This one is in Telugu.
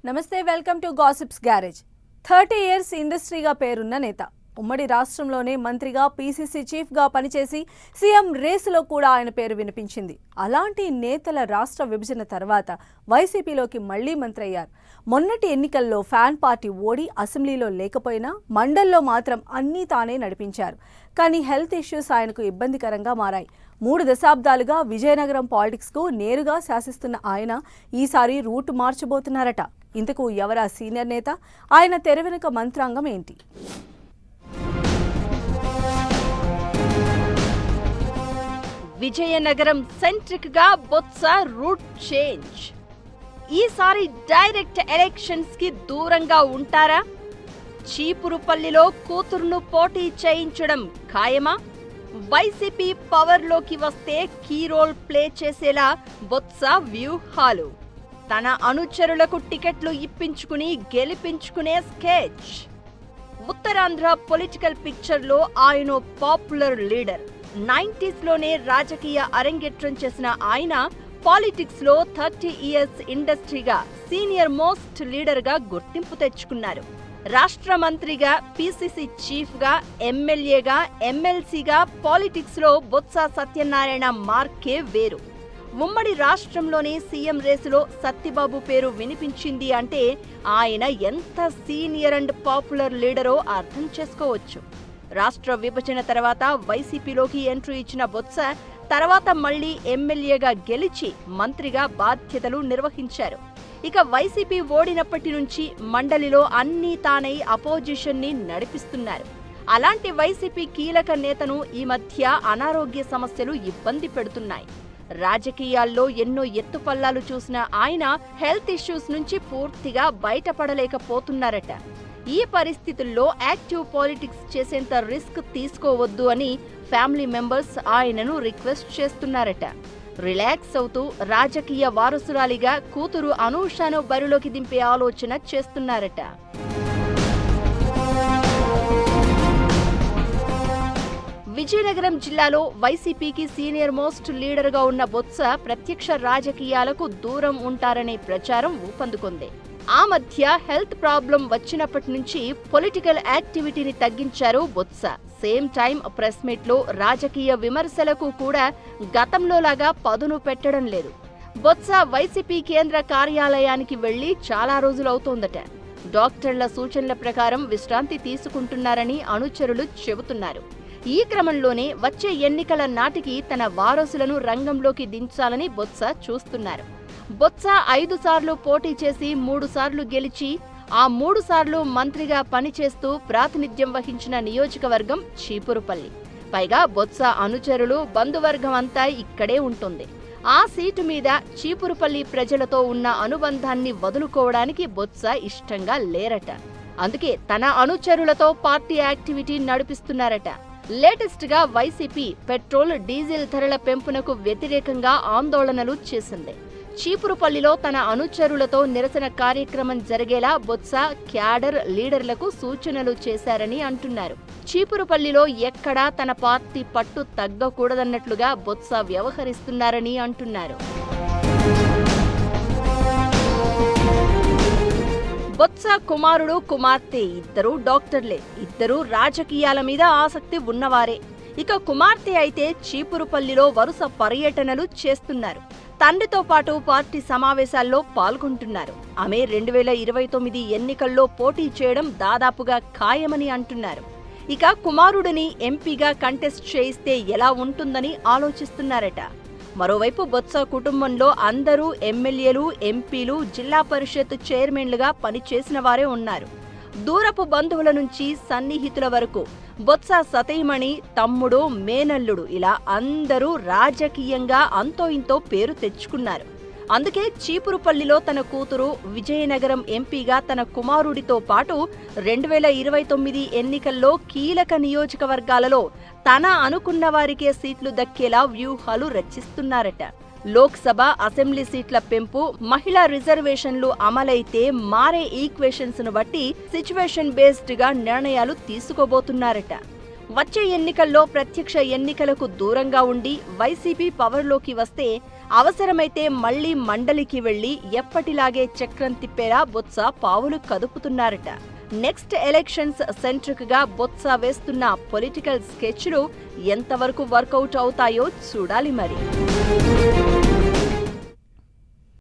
నమస్తే, welcome to gossips garage. 30 years ఇండస్ట్రీగా పేరున్న నేత. ఉమ్మడి రాష్ట్రంలోనే మంత్రిగా, పీసీసీ చీఫ్గా పనిచేసి సీఎం రేసులో కూడా ఆయన పేరు వినిపించింది. అలాంటి నేతల రాష్ట్ర విభజన తర్వాత వైసీపీలోకి మళ్లీ మంత్రి అయ్యారు. మొన్నటి ఎన్నికల్లో ఫ్యాన్ పార్టీ ఓడి అసెంబ్లీలో లేకపోయినా మండల్లో మాత్రం అన్నీ తానే నడిపించారు. కానీ హెల్త్ ఇష్యూస్ ఆయనకు ఇబ్బందికరంగా మారాయి. 3 దశాబ్దాలుగా విజయనగరం పాలిటిక్స్కు నేరుగా శాసిస్తున్న ఆయన ఈసారి రూట్ మార్చబోతున్నారట. ఇంతకు ఎవరా సీనియర్ నేత? ఆయన తెర వెనుక మంత్రాంగం ఏంటి? విజయనగరం సెంట్రిక్ గా బొత్స రూట్ చేంజ్. ఈసారి డైరెక్ట్ ఎలక్షన్స్ కి దూరంగా ఉంటారా? చీపురుపల్లిలో కూతురును పోటీ చేయించడం ఖాయమా? వైసీపీ పవర్లోకి వస్తే కీ రోల్ ప్లే చేసేలా బొత్స వ్యూహాలు. తన అనుచరులకు టికెట్లు ఇప్పించుకుని గెలిపించుకునే స్కెచ్. ఉత్తరాంధ్ర పొలిటికల్ పిక్చర్లో ఆయన పాపులర్ లీడర్. 90s లోనే రాజకీయ అరంగేట్రం చేసిన ఆయన పాలిటిక్స్ లో 30 years ఇండస్ట్రీగా సీనియర్ మోస్ట్ లీడర్ గా గుర్తింపు తెచ్చుకున్నారు. రాష్ట్ర మంత్రిగా, పీసీసీ చీఫ్ గా, ఎమ్మెల్యేగా, ఎమ్మెల్సీగా పాలిటిక్స్ లో బొత్స సత్యనారాయణ మార్కే వేరు. ఉమ్మడి రాష్ట్రంలోనే సీఎం రేసులో సత్యబాబు పేరు వినిపించింది అంటే ఆయన ఎంత సీనియర్ అండ్ పాపులర్ లీడరో అర్థం చేసుకోవచ్చు. రాష్ట్ర విభజన తర్వాత వైసీపీలోకి ఎంట్రీ ఇచ్చిన బొత్స తర్వాత మళ్లీ ఎమ్మెల్యేగా గెలిచి మంత్రిగా బాధ్యతలు నిర్వహించారు. ఇక వైసీపీ ఓడినప్పటి నుంచి మండలిలో అన్నీ తానై అపోజిషన్ ని నడిపిస్తున్నారు. అలాంటి వైసీపీ కీలక నేతను ఈ మధ్య అనారోగ్య సమస్యలు ఇబ్బంది పెడుతున్నాయి. రాజకీయాల్లో ఎన్నో ఎత్తుపల్లాలు చూసిన ఆయన హెల్త్ ఇష్యూస్ నుంచి పూర్తిగా బయటపడలేకపోతున్నారట. ఈ పరిస్థితుల్లో యాక్టివ్ పాలిటిక్స్ చేసేంత రిస్క్ తీసుకోవద్దు అని ఫ్యామిలీ మెంబర్స్ ఆయనను రిక్వెస్ట్ చేస్తున్నారట. రిలాక్స్ అవుతూ రాజకీయ వారసురాలిగా కూతురు అనూషను బరిలోకి దింపే ఆలోచన చేస్తున్నారట. విజయనగరం జిల్లాలో వైసీపీకి సీనియర్ మోస్ట్ లీడర్గా ఉన్న బొత్స ప్రత్యక్ష రాజకీయాలకు దూరం ఉంటారనే ప్రచారం ఊపందుకుంది. ఆ మధ్య హెల్త్ ప్రాబ్లం వచ్చినప్పటి నుంచి పొలిటికల్ యాక్టివిటీని తగ్గించారు Botsa. Same time press meet లో రాజకీయ విమర్శలకు కూడా గతంలోలాగా పదును పెట్టడం లేదు. బొత్స వైసీపీ కేంద్ర కార్యాలయానికి వెళ్లి చాలా రోజులవుతోందట. డాక్టర్ల సూచనల ప్రకారం విశ్రాంతి తీసుకుంటున్నారని అనుచరులు చెబుతున్నారు. ఈ క్రమంలోనే వచ్చే ఎన్నికల నాటికి తన వారసులను రంగంలోకి దించాలని బొత్స చూస్తున్నారు. బొత్స 5 సార్లు పోటీ చేసి 3 సార్లు గెలిచి ఆ 3 సార్లు మంత్రిగా పనిచేస్తూ ప్రాతినిధ్యం వహించిన నియోజకవర్గం చీపురుపల్లి. పైగా బొత్స అనుచరులు, బంధువర్గం అంతా ఇక్కడే ఉంటుంది. ఆ సీటు మీద చీపురుపల్లి ప్రజలతో ఉన్న అనుబంధాన్ని వదులుకోవడానికి బొత్స ఇష్టంగా లేరట. అందుకే తన అనుచరులతో పార్టీ యాక్టివిటీ నడిపిస్తున్నారట. లేటెస్ట్ గా వైసీపీ పెట్రోల్, డీజిల్ ధరల పెంపునకు వ్యతిరేకంగా ఆందోళనలు చేసింది. చీపురుపల్లిలో తన అనుచరులతో నిరసన కార్యక్రమం జరిగేలా బొత్స క్యాడర్ లీడర్లకు సూచనలు చేశారని అంటున్నారు. చీపురుపల్లిలో ఎక్కడా తన పార్టీ పట్టు తగ్గకూడదన్నట్లుగా బొత్స వ్యవహరిస్తున్నారని అంటున్నారు. బొత్స కుమారుడు, కుమార్తె ఇద్దరూ డాక్టర్లే. ఇద్దరూ రాజకీయాల మీద ఆసక్తి ఉన్నవారే. ఇక కుమార్తె అయితే చీపురుపల్లిలో వరుస పర్యటనలు చేస్తున్నారు. తండ్రితో పాటు పార్టీ సమావేశాల్లో పాల్గొంటున్నారు. ఆమె 2029 ఎన్నికల్లో పోటీ చేయడం దాదాపుగా ఖాయమని అంటున్నారు. ఇక కుమారుడిని ఎంపీగా కంటెస్ట్ చేయిస్తే ఎలా ఉంటుందని ఆలోచిస్తున్నారట. మరోవైపు బొత్స కుటుంబంలో అందరూ ఎమ్మెల్యేలు, ఎంపీలు, జిల్లా పరిషత్ చైర్మన్లుగా పనిచేసిన వారే ఉన్నారు. దూరపు బంధువుల నుంచి సన్నిహితుల వరకు బొత్స సతీమణి, తమ్ముడు, మేనల్లుడు ఇలా అందరూ రాజకీయంగా అంతో ఇంతో పేరు తెచ్చుకున్నారు. అందుకే చీపురుపల్లిలో తన కూతురు, విజయనగరం ఎంపీగా తన కుమారుడితో పాటు 2029 ఎన్నికల్లో కీలక నియోజకవర్గాలలో తన అనుకున్న వారికే సీట్లు దక్కేలా వ్యూహాలు రచిస్తున్నారట. లోక్సభ, అసెంబ్లీ సీట్ల పెంపు, మహిళా రిజర్వేషన్లు అమలైతే మారే ఈక్వేషన్స్ ను బట్టి సిచ్యువేషన్ బేస్డ్ గా నిర్ణయాలు తీసుకోబోతున్నారట. వచ్చే ఎన్నికల్లో ప్రత్యక్ష ఎన్నికలకు దూరంగా ఉండి వైసీపీ పవర్లోకి వస్తే అవసరమైతే మళ్లీ మండలికి వెళ్లి ఎప్పటిలాగే చక్రం తిప్పేలా బొత్స పావులు కదుపుతున్నారట. నెక్స్ట్ ఎలక్షన్స్ సెంట్రిక్ గా బొత్స వేస్తున్న పొలిటికల్ స్కెచ్లు ఎంతవరకు వర్కౌట్ అవుతాయో చూడాలి మరి.